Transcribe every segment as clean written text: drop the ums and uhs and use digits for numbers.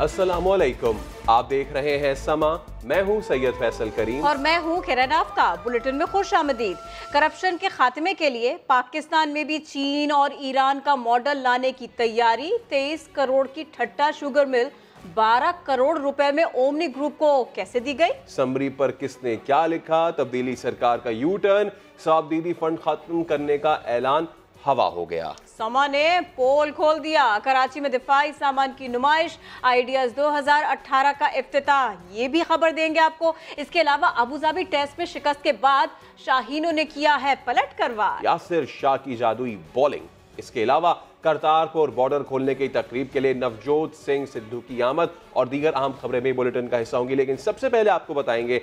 अस्सलामुअलैकुम, आप देख रहे हैं समा। मैं हूं सैयद फैसल करीम और मैं हूं किरण आफ्ताब। बुलेटिन में खुश आमदीद। करप्शन के खात्मे के लिए पाकिस्तान में भी चीन और ईरान का मॉडल लाने की तैयारी। 23 करोड़ की ठट्टा शुगर मिल 12 करोड़ रुपए में ओमनी ग्रुप को कैसे दी गई? समरी पर किसने क्या लिखा? तब्दीली सरकार का यू टर्न, साबदीदी फंड खत्म करने का ऐलान हवा हो गया। समा ने पोल खोल दिया। कराची में दिफाई सामान की नुमाइश, आइडियाज 2018 का इफ्तिताह, ये भी खबर देंगे आपको। इसके अलावा अबूधाबी टेस्ट में शिकस्त के बाद शाहीनों ने किया है पलट करवार। यासिर शाह की जादुई बॉलिंग। इसके अलावा करतारपुर बॉर्डर खोलने की तकरीब के लिए नवजोत सिंह सिद्धू की आमद और दीगर अहम खबरें भी बुलेटिन का हिस्सा होंगी। लेकिन सबसे पहले आपको बताएंगे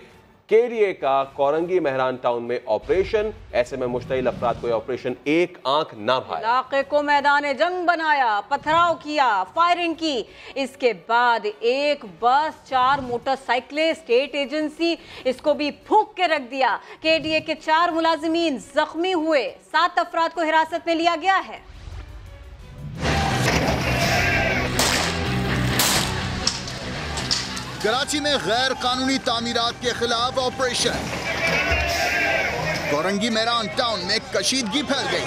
केडीए का कोरंगी मेहरान टाउन में ऑपरेशन। ऐसे में मुश्तइल अफराद को ऑपरेशन एक आंख ना भाए। इलाके को मैदान जंग बनाया, पथराव किया, फायरिंग की। इसके बाद एक बस, 4 मोटरसाइकिलें, स्टेट एजेंसी, इसको भी फूंक के रख दिया। केडीए के 4 मुलाजिमीन जख्मी हुए, 7 अफराद को हिरासत में लिया गया है। कराची में गैर कानूनी तामीरात के खिलाफ ऑपरेशन। कोरंगी मेहरान टाउन में कशीदगी फैल गई।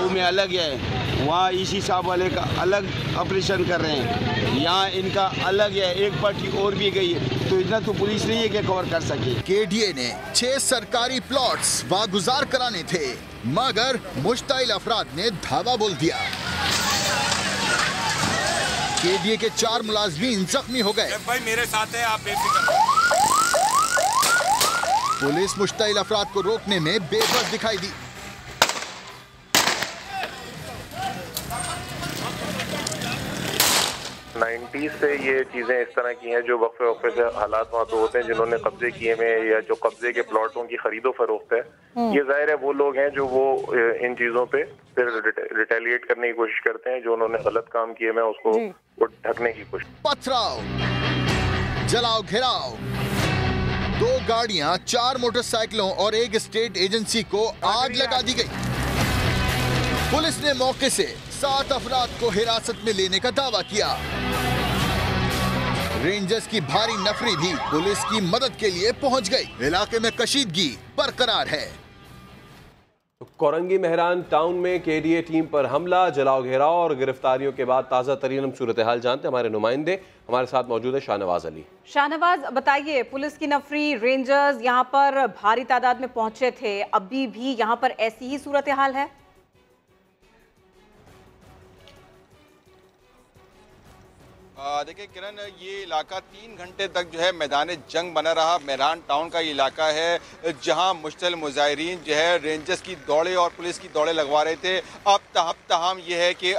में अलग है, वहाँ ईसी साहब वाले का अलग ऑपरेशन कर रहे हैं, यहाँ इनका अलग है। एक पार्टी और भी गई है, तो इतना तो पुलिस नहीं है कि कवर कर सके। केडीए ने 6 सरकारी प्लॉट्स वागुजार कराने थे, मगर मुश्तइल अफराद ने धावा बोल दिया। केडीए के 4 मुलाजमीन जख्मी हो गए। भाई मेरे साथ है, आप बेफिक्र। पुलिस मुश्तइल अफराद को रोकने में बेबस दिखाई दी। से ये चीजें इस तरह की हैं जो वक्फे वक्फे से हालात वहाँ तो होते हैं, जिन्होंने कब्जे किए में या जो कब्जे के प्लॉटों की खरीदो फरोख्त है, ये जाहिर है वो लोग हैं जो वो इन चीजों पे फिर रिटेलिएट करने की कोशिश करते हैं। जो उन्होंने गलत काम किए में उसको ढकने की कोशिश। पथराव, जलाओ घेराव, 2 गाड़ियां, 4 मोटरसाइकिलों और एक स्टेट एजेंसी को आग लगा दी गई। पुलिस ने मौके से 7 अफराद को हिरासत में लेने का दावा किया। रेंजर्स की भारी नफरी भी पुलिस की मदद के लिए पहुंच गई। इलाके में कशीदगी बरकरार है। कोरंगी मेहरान टाउन में केडीए टीम पर हमला, जलाओ घेराव और गिरफ्तारियों के बाद ताज़ा तरीन हम सूरत हाल जानते हैं। हमारे नुमाइंदे हमारे साथ मौजूद है शाहनवाज अली। शाहनवाज, बताइए, पुलिस की नफरी, रेंजर्स यहाँ पर भारी तादाद में पहुंचे थे, अभी भी यहाँ पर ऐसी ही सूरत हाल है? देखिए किरण, ये इलाका 3 घंटे तक जो है मैदान जंग बना रहा। मेहरान टाउन का ये इलाका है जहां मुश्तइल मुजाहिरीन जो है रेंजर्स की दौड़े और पुलिस की दौड़े लगवा रहे थे। अब तहम ये है कि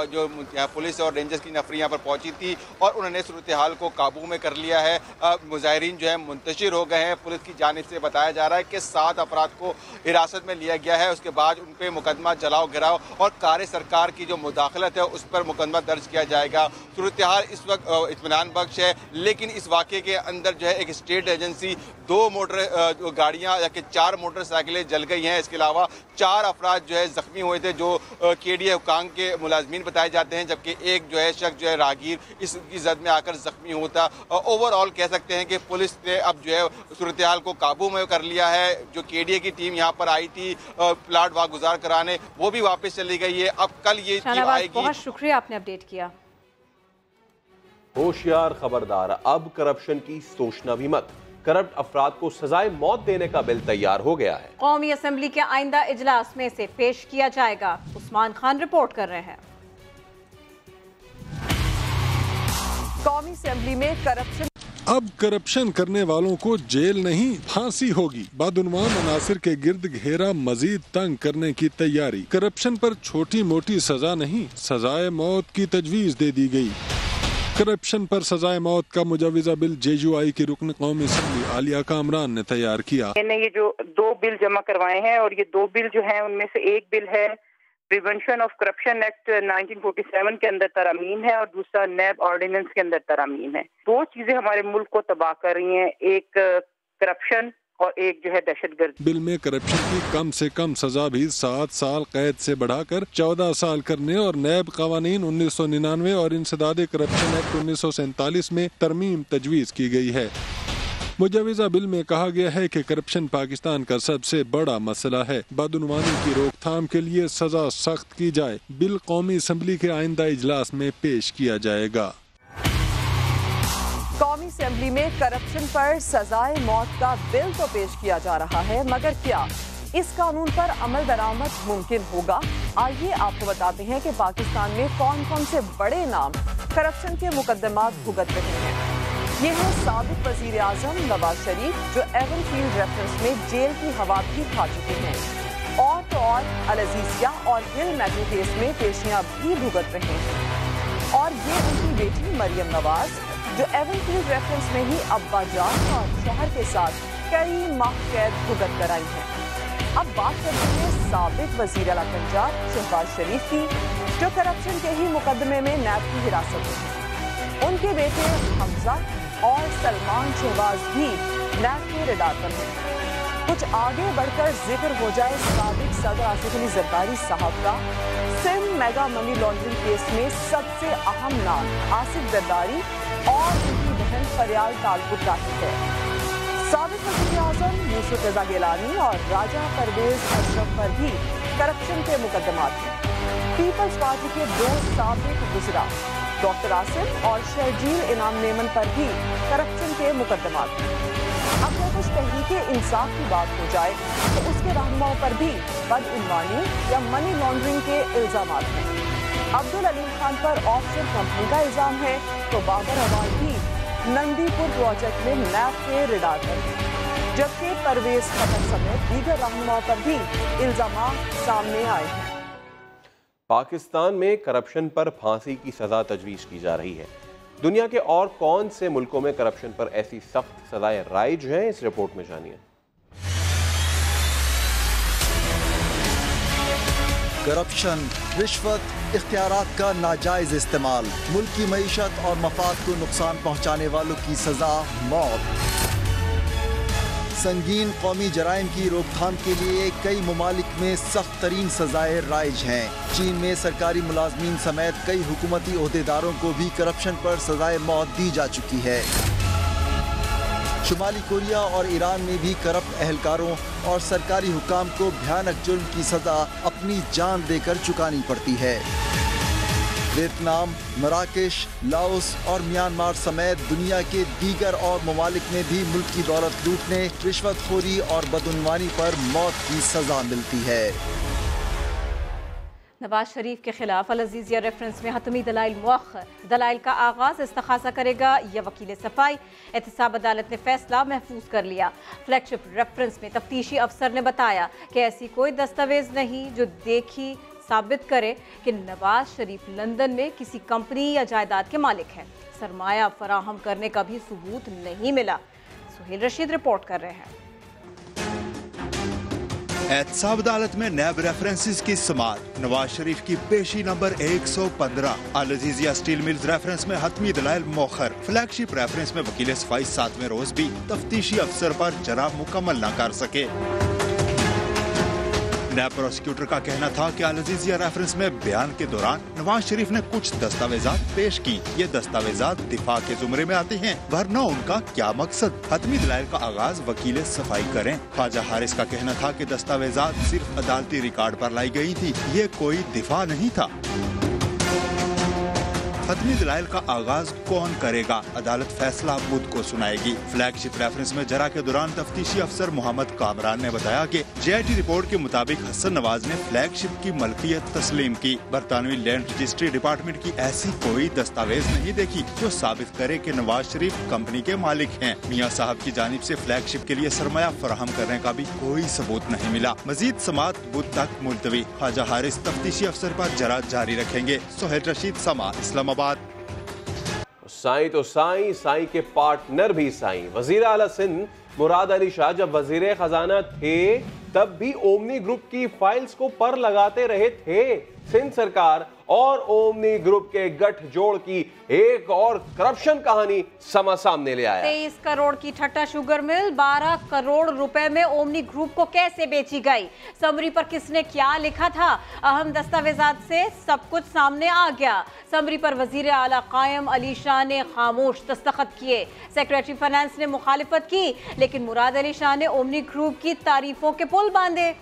जो पुलिस और रेंजर्स की नफरी यहाँ पर पहुंची थी और उन्होंने सूरत हाल को काबू में कर लिया है। मुजाहिरीन जो है मुंतशिर हो गए हैं। पुलिस की जानिब से बताया जा रहा है कि 7 अफराद को हिरासत में लिया गया है। उसके बाद उन पर मुकदमा जलाओ गिराव और कार्य सरकार की जो मुदाखलत है उस पर मुकदमा दर्ज किया जाएगा। सूरत हाल इस वक्त इत्मीनान बख्श है, लेकिन इस वाक़े के अंदर जो है एक स्टेट एजेंसी, 2 मोटर गाड़ियां या कि 4 मोटरसाइकिलें जल गई हैं। इसके अलावा 4 अफराद जो है जख्मी हुए थे, जो केडीए हुकाम के मुलाजमीन बताए जाते हैं, जबकि एक जो है शख्स जो है राहगीर इसकी जद में आकर जख्मी होता। ओवरऑल कह सकते हैं कि पुलिस ने अब जो है सूरत हाल को काबू में कर लिया है। जो केडीए की टीम यहाँ पर आई थी प्लाट वागुजार कराने, वो भी वापस चली गई है। अब कल ये टीम आएगी। बहुत शुक्रिया, आपने अपडेट किया। होशियार खबरदार, अब करप्शन की सोचना भी मत। करप्ट अफराद को सजाए मौत देने का बिल तैयार हो गया है। कौमी असम्बली के आइंदा इजलास में से पेश किया जाएगा। उस्मान खान रिपोर्ट कर रहे हैं। कौमी असम्बली में करप्शन, अब करप्शन करने वालों को जेल नहीं फांसी होगी। बदउनवान अनासिर के गिर्द घेरा मजीद तंग करने की तैयारी। करप्शन पर छोटी मोटी सजा नहीं, सजाए मौत की तजवीज दे दी गई। करप्शन पर सजाए मौत का मुजवजा बिल जेयूआई की रुकन कौमी असम्बली आलिया कामरान ने तैयार किया। मैंने ये जो 2 बिल जमा करवाए हैं और ये 2 बिल जो हैं उनमें से एक बिल है प्रिवेंशन ऑफ करप्शन एक्ट 1947 के अंदर तरामीम है और दूसरा नैब ऑर्डिनेंस के अंदर तरामीम है। 2 चीजें हमारे मुल्क को तबाह कर रही हैं, एक करप्शन और एक जो है दहशतगर्द। बिल में करप्शन की कम से कम सजा भी 7 साल कैद से बढ़ाकर 14 साल करने और नैब कवानीन 1999 और इंसदादे करप्शन एक्ट 1947 में तरमीम तजवीज़ की गई है। मुजवज़ा बिल में कहा गया है कि करप्शन पाकिस्तान का सबसे बड़ा मसला है। बदउनवानी की रोकथाम के लिए सजा सख्त की जाए। बिल कौमी असम्बली के आइंदा इजलास में पेश किया जाएगा। कौमी असेंबली में करप्शन पर सजाए मौत का बिल तो पेश किया जा रहा है, मगर क्या इस कानून पर अमल दरामद मुमकिन होगा? आइए आपको बताते हैं कि पाकिस्तान में कौन कौन से बड़े नाम करप्शन के मुकदमात भुगत रहे हैं। ये है साबिक वजीर आजम नवाज शरीफ, जो एवनफील्ड रेफरेंस में जेल की हवा भी खा चुके हैं। और तो और अल-अजीजिया और हिल मेट्रो केस में पेशियां भी भुगत रहे हैं। और ये उनकी बेटी मरियम नवाज, जो एवनफील्ड रेफरेंस में ही अब्बा जान और शोहर के साथ कई माह कैद भुगत कर आई हैं। अब बात करते हैं साबिक वजीर आला पंजाब शहबाज शरीफ की, जो करप्शन के ही मुकदमे में नैब की हिरासत में हैं। उनके बेटे हमजा और सलमान शहबाज भी नैब के रडार पर हैं। कुछ आगे बढ़कर जिक्र हो जाए साबिक सदर आसिफ अली जरदारी साहब का। Sindh mega money laundering case में सबसे अहम नाम आसिफ जरदारी और उनकी बहन फरियाल तालपुर का है। साबिक वज़ीर आज़म यूसुफ रज़ा गिलानी और राजा परवेज अशरफ पर भी करप्शन के मुकदमात हैं। पीपल्स पार्टी के 2 साबिक वज़ीरा डॉक्टर आसिफ और शर्जील इनाम मेमन पर भी करप्शन के मुकदमात हैं। अगर कुछ तहरीके इंसाफ की बात हो जाए तो उसके रहनुमाओं पर भी बदउनवानी या मनी लॉन्ड्रिंग के इल्जामात हैं। अब्दुल अलीम खान पर ऑफशोर कंपनी का इल्जाम है, तो बाबर अवाल भी नंदीपुर प्रोजेक्ट में नैब के रडार पर है। जबकि परवेज खट्टर समेत दीगर रहनुमाओं पर भी इल्जाम सामने आए हैं। पाकिस्तान में करप्शन पर फांसी की सजा तजवीज़ की जा रही है। दुनिया के और कौन से मुल्कों में करप्शन पर ऐसी सख्त सजाएं राइज हैं, इस रिपोर्ट में जानिए। करप्शन, रिश्वत, इख्तियारात का नाजायज इस्तेमाल, मुल्क की मईशत और मफाद को नुकसान पहुँचाने वालों की सजा मौत। संगीन कौमी जराइम की रोकथाम के लिए कई ममालिक में सख्त तरीन सजाएं राइज हैं। चीन में सरकारी मुलाजमीन समेत कई हुकूमती ओहदेदारों को भी करप्शन पर सजाए मौत दी जा चुकी है। शुमाली कोरिया और ईरान में भी करप्ट अहलकारों और सरकारी हुकाम को भयानक जुर्म की सजा अपनी जान देकर चुकानी पड़ती है। वियतनाम, मराकेश, लाओस और म्यांमार समेत दुनिया के दीगर और ममालिक में भी मुल्क की दौलत लूटने, रिश्वतखोरी और बदउनवानी पर मौत की सजा मिलती है। नवाज शरीफ के खिलाफ अल-अजीजिया रेफरेंस में हतमी दलाइल मुअख्खर, दलाइल का आगाज इस्तखासा करेगा या वकील सफाई। एहतसाब अदालत ने फैसला महफूज कर लिया। फ्लैगशिप रेफरेंस में तफ्तीशी अफसर ने बताया कि ऐसी कोई दस्तावेज नहीं जो देखी साबित करे कि नवाज शरीफ लंदन में किसी कंपनी या जायदाद के मालिक हैं। सरमाया फराहम करने का भी सबूत नहीं मिला। सुहेल रशीद रिपोर्ट कर रहे हैं। एहतसाब अदालत में नैब रेफरेंसेस की समाअत। नवाज शरीफ की पेशी number 115। Al-Azizia steel mills reference में हतमी दलाइल मौखर। फ्लैगशिप रेफरेंस में वकील सफाई 7वें रोज भी तफ्तीशी अफसर पर जराब मुकम्मल न कर सके। नैब प्रोसिक्यूटर का कहना था कि अल-अजीजिया रेफरेंस में बयान के दौरान नवाज शरीफ ने कुछ दस्तावेजात पेश की। ये दस्तावेजात दिफा के जुमरे में आते हैं, वरना उनका क्या मकसद? हतमी दलाइल का आगाज वकील सफाई करें। ख्वाजा हारिस का कहना था कि दस्तावेजात सिर्फ अदालती रिकॉर्ड पर लाई गई थी, ये कोई दिफा नहीं था। हतमी दलाइल का आगाज कौन करेगा? अदालत फैसला बुध को सुनाएगी। फ्लैगशिप रेफरेंस में जरा के दौरान तफ्तीशी अफसर मोहम्मद कामरान ने बताया कि JIT रिपोर्ट के मुताबिक हसन नवाज ने फ्लैगशिप की मलकियत तस्लीम की। बरतानवी लैंड रजिस्ट्री डिपार्टमेंट की ऐसी कोई दस्तावेज नहीं देखी जो साबित करे कि नवाज शरीफ कंपनी के मालिक हैं। मियां साहब की जानिब से फ्लैगशिप के लिए सरमाया फराहम करने का भी कोई सबूत नहीं मिला। मजीद समाअत बुध तक मुलतवी। ख्वाजा हारिस तफ्तीशी अफसर पर जरा जारी रखेंगे। सुहेल रशीद, समा, इस्लामाबाद। साईं तो साईं, साईं के पार्टनर भी साईं। वजीर आला सिंध मुराद अली शाह जब वजीर खजाना थे तब भी ओमनी ग्रुप की फाइल्स को पर लगाते रहे थे। सिंध सरकार और ओमनी ग्रुप के गठजोड़ की एक और करप्शन कहानी समा सामने ले आया। 23 करोड़ की ठट्टा शुगर मिल 12 करोड़ रुपए में ओमनी ग्रुप को कैसे बेची गई, समरी पर किसने क्या लिखा था, अहम दस्तावेजात से सब कुछ सामने आ गया। समरी पर वजीर आला कायम अली शाह ने खामोश दस्तखत किए, सेक्रेटरी फाइनेंस ने मुखालिफत की, लेकिन मुराद अली शाह ने ओमनी ग्रुप की तारीफों के पुल बांधे।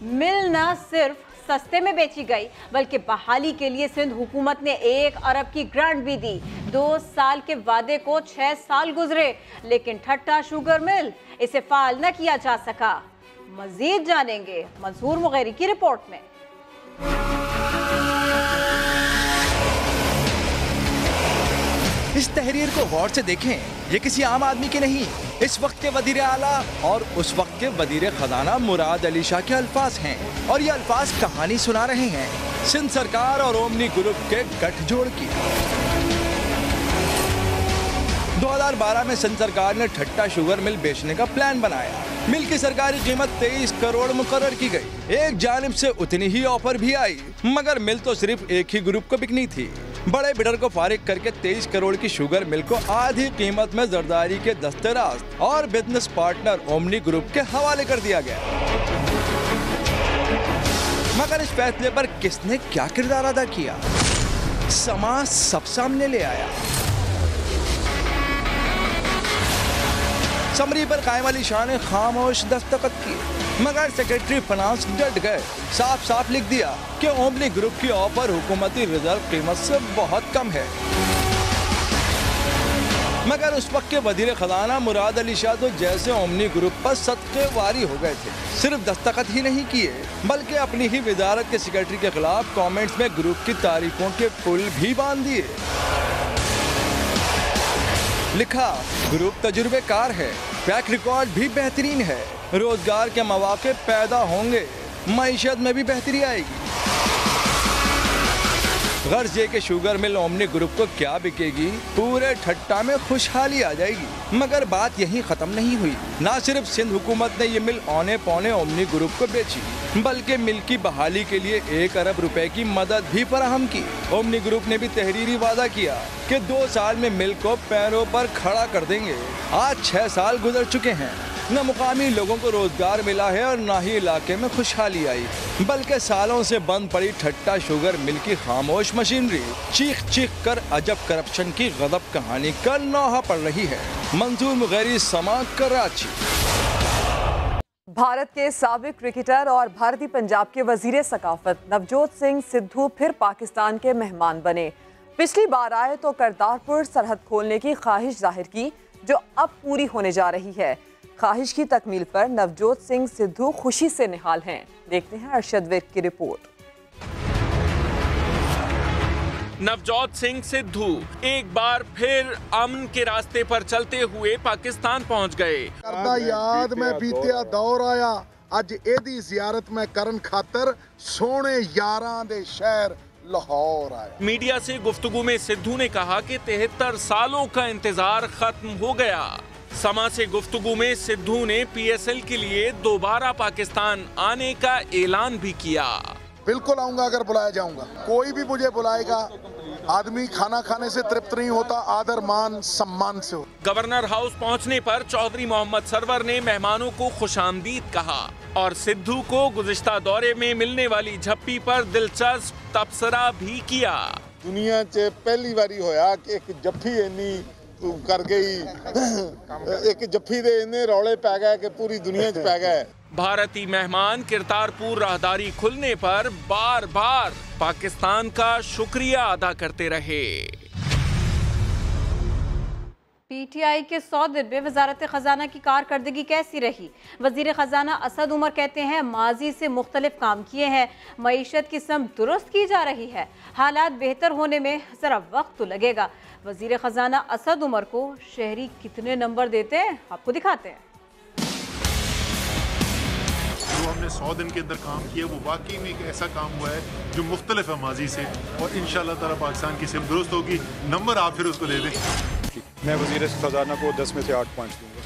मिल न सिर्फ सस्ते में बेची गई बल्कि बहाली के लिए सिंध हुकूमत ने 1 अरब की ग्रांट भी दी। 2 साल के वादे को 6 साल गुजरे, लेकिन ठट्टा शुगर मिल इसे फाल न किया जा सका। मजीद जानेंगे मंसूर मुगैरी की रिपोर्ट में। इस तहरीर को गौर से देखें, ये किसी आम आदमी की नहीं, इस वक्त के वजीर आला और उस वक्त के वजीर खजाना मुराद अली शाह के अल्फाज हैं और ये अल्फाज कहानी सुना रहे हैं सिंध सरकार और ओमनी ग्रुप के गठजोड़ की। 2012 में सिंध सरकार ने ठट्टा शुगर मिल बेचने का प्लान बनाया। मिल की सरकारी कीमत 23 करोड़ मुकर्रर की गई। एक जानिब से उतनी ही ऑफर भी आई, मगर मिल तो सिर्फ एक ही ग्रुप को बिकनी थी। बड़े बिडर को फारिग करके 23 करोड़ की शुगर मिल को आधी कीमत में जरदारी के दस्तरास्त और बिजनेस पार्टनर ओमनी ग्रुप के हवाले कर दिया गया। मगर इस फैसले पर किसने क्या किरदार अदा किया, समाज सब सामने ले आया। समरी पर कायम अली शाह ने खामोश दस्तखत की, मगर सेक्रेटरी फाइनेंस डट गए। साफ साफ लिख दिया कि ओमनी ग्रुप की ऑफर हुकूमती रिजर्व कीमत से बहुत कम है। मगर उस वक्त के वजीर खजाना मुराद अली शाह तो जैसे ओमनी ग्रुप पर सदके वारी हो गए थे। सिर्फ दस्तखत ही नहीं किए बल्कि अपनी ही वजारत के सेक्रेटरी के खिलाफ कमेंट्स में ग्रुप की तारीफों के पुल भी बांध दिए। लिखा, ग्रुप तजुर्बेकार है, ट्रैक रिकॉर्ड भी बेहतरीन है, रोजगार के मौके पैदा होंगे, मईशत में भी बेहतरी आएगी। गर्ज ये कि शुगर मिल ओमनी ग्रुप को क्या बिकेगी, पूरे ठट्टा में खुशहाली आ जाएगी। मगर बात यहीं खत्म नहीं हुई। ना सिर्फ सिंध हुकूमत ने ये मिल औने पौने ओमनी ग्रुप को बेची, बल्कि मिल की बहाली के लिए 1 अरब रुपए की मदद भी फराहम की। ओमनी ग्रुप ने भी तहरीरी वादा किया कि 2 साल में मिल को पैरों पर खड़ा कर देंगे। आज 6 साल गुजर चुके हैं, न मुकामी लोगों को रोजगार मिला है और न ही इलाके में खुशहाली आई, बल्कि सालों से बंद पड़ी ठट्टा शुगर मिल की खामोश मशीनरी चीख चीख कर अजब करप्शन की गजब कहानी का नौहा पड़ रही है। मंसूर मुगैरी, समा, कराची। भारत के साबिक क्रिकेटर और भारतीय पंजाब के वजीर सकाफत नवजोत सिंह सिद्धू फिर पाकिस्तान के मेहमान बने। पिछली बार आए तो करतारपुर सरहद खोलने की ख्वाहिश जाहिर की, जो अब पूरी होने जा रही है। ख्वाहिश की तकमील पर नवजोत सिंह सिद्धू खुशी से निहाल हैं। देखते हैं अरशद विर्क की रिपोर्ट। नवजोत सिंह सिद्धू एक बार फिर अमन के रास्ते पर चलते हुए पाकिस्तान पहुंच गए। याद में बीतिया दौर आया, अज एदी जियारत में करन खातर सोने यारां दे शहर लाहौर आया। मीडिया से गुफ्तगू में सिद्धू ने कहा कि 73 सालों का इंतजार खत्म हो गया। समा से गुफ्तगू में सिद्धू ने PSL के लिए दोबारा पाकिस्तान आने का ऐलान भी किया। बिल्कुल आऊंगा अगर बुलाया जाऊंगा, कोई भी मुझे बुलाएगा। आदमी खाना खाने से तृप्त नहीं होता, आदर मान सम्मान से हो। गवर्नर हाउस पहुंचने पर चौधरी मोहम्मद सरवर ने मेहमानों को खुशामदीद कहा और सिद्धू को गुज़िश्ता दौरे में मिलने वाली झप्पी पर दिलचस्प तबसरा भी किया। दुनिया च पहली बारी होया कि एक जफ्फी इन्नी कर गई, एक जफ्फी दे इन्ने रौले पै गए कि पूरी दुनिया च पै गए। भारतीय मेहमान करतारपुर राहदारी खुलने पर बार बार पाकिस्तान का शुक्रिया अदा करते रहे। PTI के 100 दिन में वजारत खजाना की कारकर्दगी कैसी रही? वजीर खजाना असद उमर कहते हैं माजी से मुख्तलिफ काम किए हैं, मईशत की समत दुरुस्त की जा रही है, हालात बेहतर होने में जरा वक्त तो लगेगा। वजीर खजाना असद उमर को शहरी कितने नंबर देते हैं, आपको दिखाते हैं। जो हमने 100 दिन के अंदर काम किया वो वाकई में एक ऐसा काम हुआ है जो मुख्तलिफ है माजी से, और इंशाअल्लाह ताला पाकिस्तान की सिमत दुरुस्त होगी। नंबर आप फिर उसको ले दें। मैं वज़ीर ख़जाना को 10 में से 8 पॉइंट दूँगा।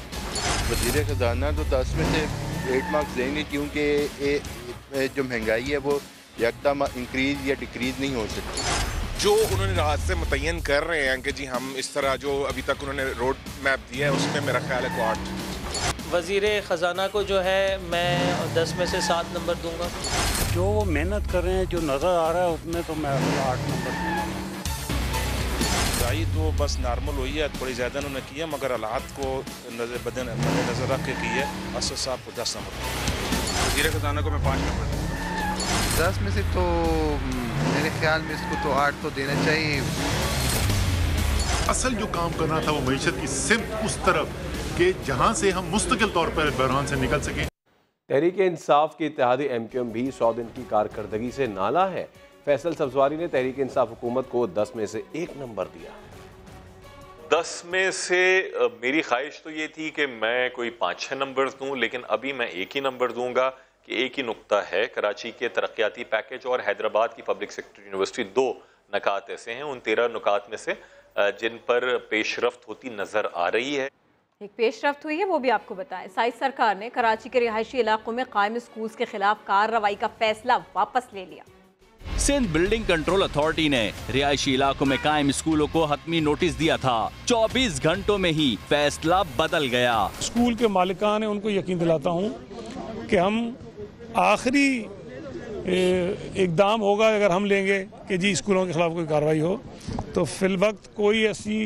वज़ीर ख़जाना तो 10 में से 8 मार्क्स देंगे, क्योंकि जो महंगाई है वो एकदम इंक्रीज या डिक्रीज नहीं हो सकती। जो उन्होंने रास्ते मुतय्यन कर रहे हैं कि जी हम इस तरह जो अभी तक उन्होंने रोड मैप दिया है उसमें मेरा ख्याल है को 8। वज़ीर ख़जाना को जो है मैं 10 में से 7 नंबर दूंगा। जो मेहनत कर रहे हैं, जो नज़र आ रहा है उसमें तो मैं 8 नंबर दूंगा। तो बस नॉर्मल हुई है, थोड़ी ज़्यादा उन्होंने की है, मगर हालात को मद्देनज़र रख के की है। असद साहब को 10 नंबर, वज़ीर ख़जाना को मैं 5 नंबर दूँगा। 10 में से तो मेरे ख्याल में इसको तो 8 तो देना चाहिए। असल जो काम करना था वो मईशत की सिर्फ उस तरफ कि जहां से हम मुस्तकिल तौर पर बहरान से निकल सकें। तहरीक इंसाफ की इत्तेहादी एमक्यूएम भी 100 दिन की कारकर्दगी से नाला है। फैसल सब्जवारी ने तहरीक इंसाफ हुकूमत को 10 में से 1 नंबर दिया। 10 में से मेरी ख्वाहिश तो ये थी कि मैं कोई 5-6 नंबर दूं, लेकिन अभी मैं 1 ही नंबर दूंगा कि एक ही नुक्ता है। कराची के तरक्याती पैकेज और हैदराबाद की पब्लिक सेक्टर यूनिवर्सिटी 2 नुकात ऐसे हैं उन 13 नुकात में से जिन पर पेशरफ्त होती नजर आ रही है। एक पेशरफ्त हुई है, वो भी आपको बताएं। साइज सरकार ने कराची के रिहायशी इलाकों में कायम स्कूल्स के खिलाफ कार्रवाई का फैसला वापस ले लिया। सिंध बिल्डिंग कंट्रोल अथॉरिटी ने रिहायशी इलाकों में कायम स्कूलों को हतमी नोटिस दिया था। 24 घंटों में ही फैसला बदल गया। स्कूल के मालिकान है उनको यकीन दिलाता हूँ कि हम आखिरी इकदाम होगा अगर हम लेंगे कि जी स्कूलों के खिलाफ कोई कार्रवाई हो, तो फिल वक्त कोई ऐसी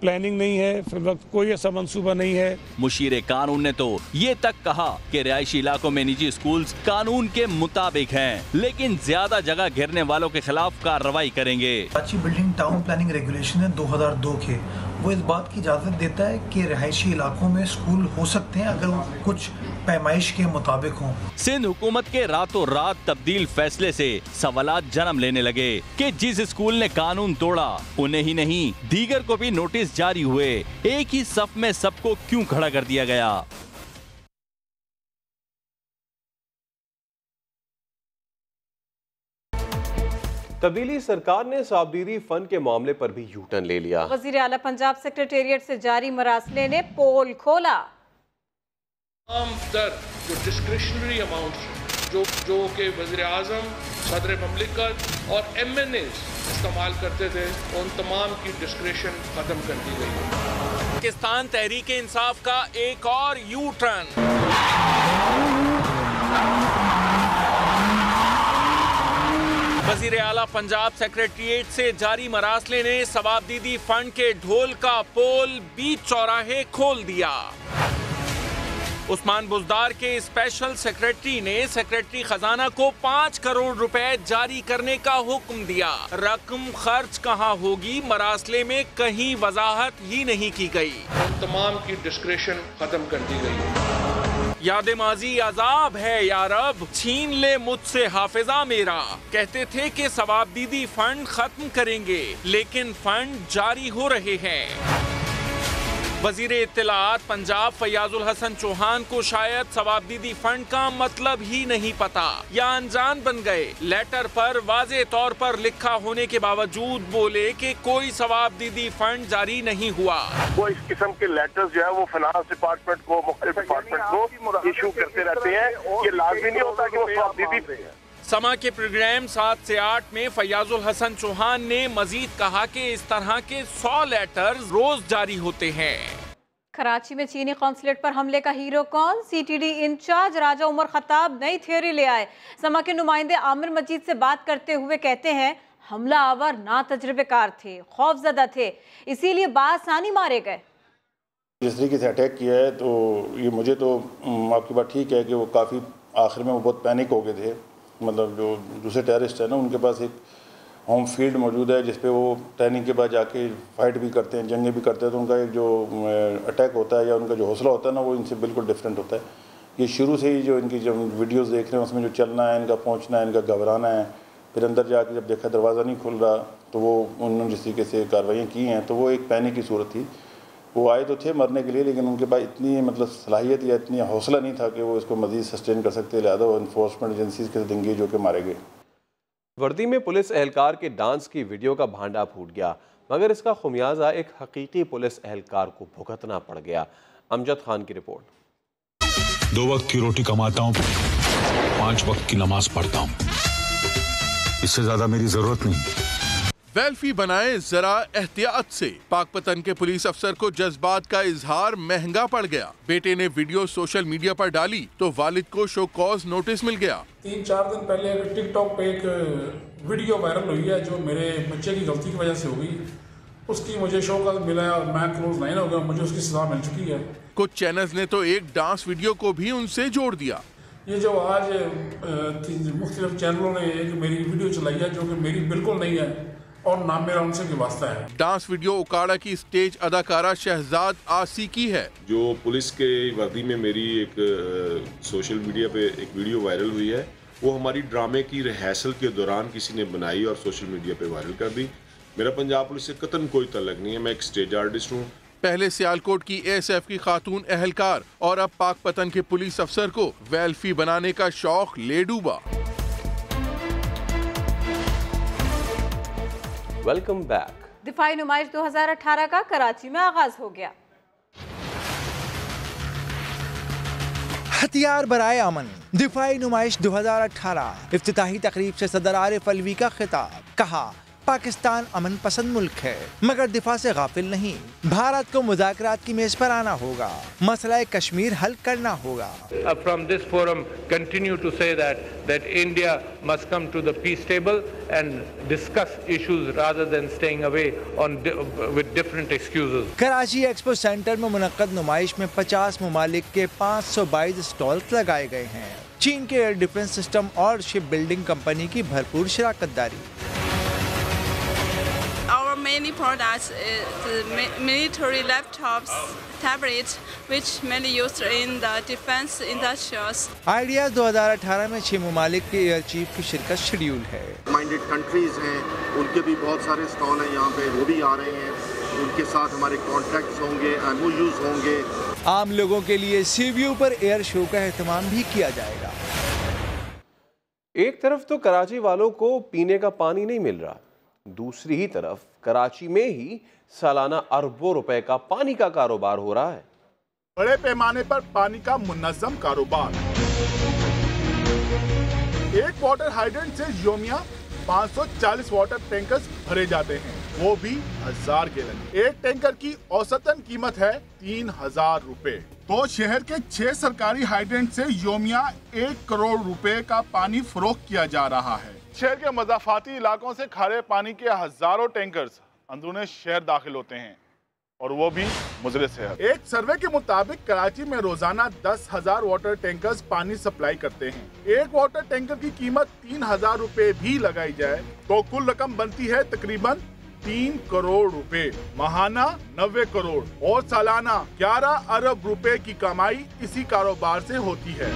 प्लानिंग नहीं है, फिर वक्त कोई ऐसा मंसूबा नहीं है। मुशीर कानून ने तो ये तक कहा कि रिहायशी इलाकों में निजी स्कूल्स कानून के मुताबिक हैं, लेकिन ज्यादा जगह घेरने वालों के खिलाफ कार्रवाई करेंगे। Karachi building town planning regulation है 2002 के, वो इस बात की इजाजत देता है कि रिहायशी इलाकों में स्कूल हो सकते हैं अगर वो कुछ पैमाइश के मुताबिक हों। सिंध हुकूमत के रातों रात तब्दील फैसले से सवालात जन्म लेने लगे कि जिस स्कूल ने कानून तोड़ा उन्हें ही नहीं दीगर को भी नोटिस जारी हुए। एक ही सफ में सबको क्यों खड़ा कर दिया गया? तब्दीली सरकार ने साबदीदी फंड के मामले पर भी यूटर्न ले लिया। वजीर आला पंजाब सेक्रेटेरिएट से जारी मरासले ने पोल खोला। तमाम दर जो डिस्क्रिशनरी अमाउंट जो कि वज़ीर आज़म, सदर ममलिकत और MNA इस्तेमाल करते थे, उन तमाम की डिस्क्रिशन खत्म कर दी गई है। पाकिस्तान तहरीक इंसाफ का एक और यू टर्न। वज़ीर आला पंजाब सेक्रेटेरिएट से जारी मरासले ने सवाबदीदी फंड के ढोल का पोल बीच चौराहे खोल दिया। उस्मान बुज़दार के स्पेशल सेक्रेटरी ने सेक्रेटरी खजाना को 5 करोड़ रुपए जारी करने का हुक्म दिया। रकम खर्च कहां होगी मरासले में कहीं वजाहत ही नहीं की गई। तमाम की डिस्क्रिशन खत्म कर दी गई। याद माजी अजाब है या रब, छीन ले मुझसे हाफिजा मेरा। कहते थे कि सवाबदीदी फंड खत्म करेंगे, लेकिन फंड जारी हो रहे हैं। वजीर इत्तलाआत पंजाब फयाजुल हसन चौहान को शायद सवाबदीदी फंड का मतलब ही नहीं पता या अनजान बन गए। लेटर पर वाज़े तौर पर लिखा होने के बावजूद बोले कि कोई सवाबदीदी फंड जारी नहीं हुआ। वो इस किस्म के लेटर्स जो है वो फाइनेंस डिपार्टमेंट को, मुख्तलिफ डिपार्टमेंट को इशू करते रहते हैं। ये लाजमी नहीं होता कि वो सवाबदीदी। समा के प्रोग्राम 7 से 8 में फयाजुल हसन चौहान ने मजीद कहा कि इस तरह के 100 लेटर रोज जारी होते हैं। कराची में चीनी कॉन्सुलेट पर हमले का हीरो कौन? CTD इंचार्ज राजा उमर खताब नई थ्योरी ले आए। समा के नुमाइंदे आमिर मजीद से बात करते हुए कहते हैं हमला आवर ना तजुर्बेकार थे, खौफजदा थे, इसीलिए बासानी मारे गए। जिस तरीके से अटैक किया है तो ये मुझे तो आपकी बात ठीक है कि वो काफ़ी आखिर में वो बहुत पैनिक हो गए थे। मतलब जो दूसरे टेररिस्ट है ना, उनके पास एक होम फील्ड मौजूद है जिस पे वो ट्रेनिंग के बाद जाके फाइट भी करते हैं, जंगें भी करते हैं, तो उनका एक जो अटैक होता है या उनका जो हौसला होता है ना, वो इनसे बिल्कुल डिफरेंट होता है। ये शुरू से ही जो इनकी जो वीडियोस देख रहे हैं उसमें जो चलना है, इनका पहुंचना है, इनका घबराना है, फिर अंदर जाके जब देखा दरवाज़ा नहीं खुल रहा तो वो उन्होंने जिस तरीके से कार्रवाइयाँ की हैं तो वो एक पैनिक की सूरत थी। वो आए तो थे मरने के लिए, लेकिन उनके पास इतनी मतलब सलाहियत या इतनी हौसला नहीं था कि वो इसको मज़ीद सस्टेन कर सकते, लिहाजा वो इन्फोर्समेंट एजेंसीज के साथ एंगेज होकर मारे गए। वर्दी में पुलिस एहलकार के डांस की वीडियो का भांडा फूट गया, मगर इसका खुमियाजा एक हकीकी पुलिस एहलकार को भुगतना पड़ गया। अमजद खान की रिपोर्ट। 2 वक्त की रोटी कमाता हूँ, 5 वक्त की नमाज पढ़ता हूँ। इससे ज्यादा मेरी जरूरत नहीं। वेल्फी बनाए जरा एहतियात से। पाकपतन के पुलिस अफसर को जज्बात का इजहार महंगा पड़ गया। बेटे ने वीडियो सोशल मीडिया पर डाली तो वालिद को शो कॉज नोटिस मिल गया। 3-4 दिन पहले टिकटॉक पे एक वीडियो वायरल हुई है जो मेरे बच्चे की गलती की वजह से हो गई। उसकी मुझे शो कॉज मिला और मैं क्लोज 9 हो गया, मुझे उसकी सजा मिल चुकी है। कुछ चैनल्स ने तो एक डांस वीडियो को भी उनसे जोड़ दिया। ये जो आज मुख्तलिफ चैनलों ने एक मेरी वीडियो चलाई है जो कि मेरी बिल्कुल नहीं है और नाम मेरा उनसे भी वास्ता है। डांस वीडियो उकाड़ा की स्टेज अदाकारा शहजाद आसी की है। जो पुलिस के वर्दी में मेरी एक सोशल मीडिया पे एक वीडियो वायरल हुई है, वो हमारी ड्रामे की रिहर्सल के दौरान किसी ने बनाई और सोशल मीडिया पे वायरल कर दी। मेरा पंजाब पुलिस से कतन कोई तल्लक नहीं है, मैं एक स्टेज आर्टिस्ट हूँ। पहले सियालकोट की ASF की खातून अहलकार और अब पाकपतन के पुलिस अफसर को वेल्फी बनाने का शौक ले डूबा। Welcome back. दिफाई नुमाइश 2018 का कराची में आगाज हो गया। हथियार बराए अमन, दिफाई नुमाइश 2018। इफ्तिताही तकरीब से सदर आरिफ अलवी का खिताब। कहा, पाकिस्तान अमन पसंद मुल्क है मगर दिफा से गाफिल नहीं। भारत को मुज़ाकरात की मेज पर आना होगा, मसला कश्मीर हल करना होगा। From this forum, continue to say that India must come to the peace table and discuss issues rather than staying away with different excuses. Karachi expo centre में मुनक्कद नुमाइश में 50 ममालिक के 522 स्टॉल्स लगाए गए हैं। चीन के एयर डिफेंस सिस्टम और शिप बिल्डिंग कंपनी की भरपूर शराकतदारी। Our many products military laptops, tablets, which mainly used in the defense industries. Ideas 2018 में 6 ममालिक के एयर चीफ की शिरकत शेड्यूल है। माइंडेड कंट्रीज हैं, उनके भी बहुत सारे स्टॉल हैं यहाँ पे, वो भी आ रहे हैं। उनके साथ हमारे कॉन्ट्रैक्ट्स होंगे, MOUs होंगे। आम लोगों के लिए सीव्यू पर एयर शो का एहतमाम भी किया जाएगा। एक तरफ तो कराची वालों को पीने का पानी नहीं मिल रहा, दूसरी ही तरफ कराची में ही सालाना अरबों रुपए का पानी का कारोबार हो रहा है। बड़े पैमाने पर पानी का मुन्नज़म कारोबार। एक वाटर हाइड्रेंट से योमिया 540 वाटर टैंकर्स भरे जाते हैं, वो भी 1000 गैलन। एक टैंकर की औसतन कीमत है 3000 रुपए। तो शहर के 6 सरकारी हाइड्रेंट से योमिया 1 करोड़ रुपए का पानी फरोख्त किया जा रहा है। शहर के मज़ाफ़ाती इलाकों से खारे पानी के हजारों टैंकर्स अंदरूने शहर दाखिल होते हैं और वो भी मुज़र सेहत। एक सर्वे के मुताबिक कराची में रोजाना 10,000 वाटर टैंकर्स पानी सप्लाई करते हैं। एक वाटर टैंकर की कीमत 3000 रुपए भी लगाई जाए तो कुल रकम बनती है तकरीबन 3 करोड़ रुपए। माहाना 90 करोड़ और सालाना 11 अरब रुपए की कमाई इसी कारोबार से होती है।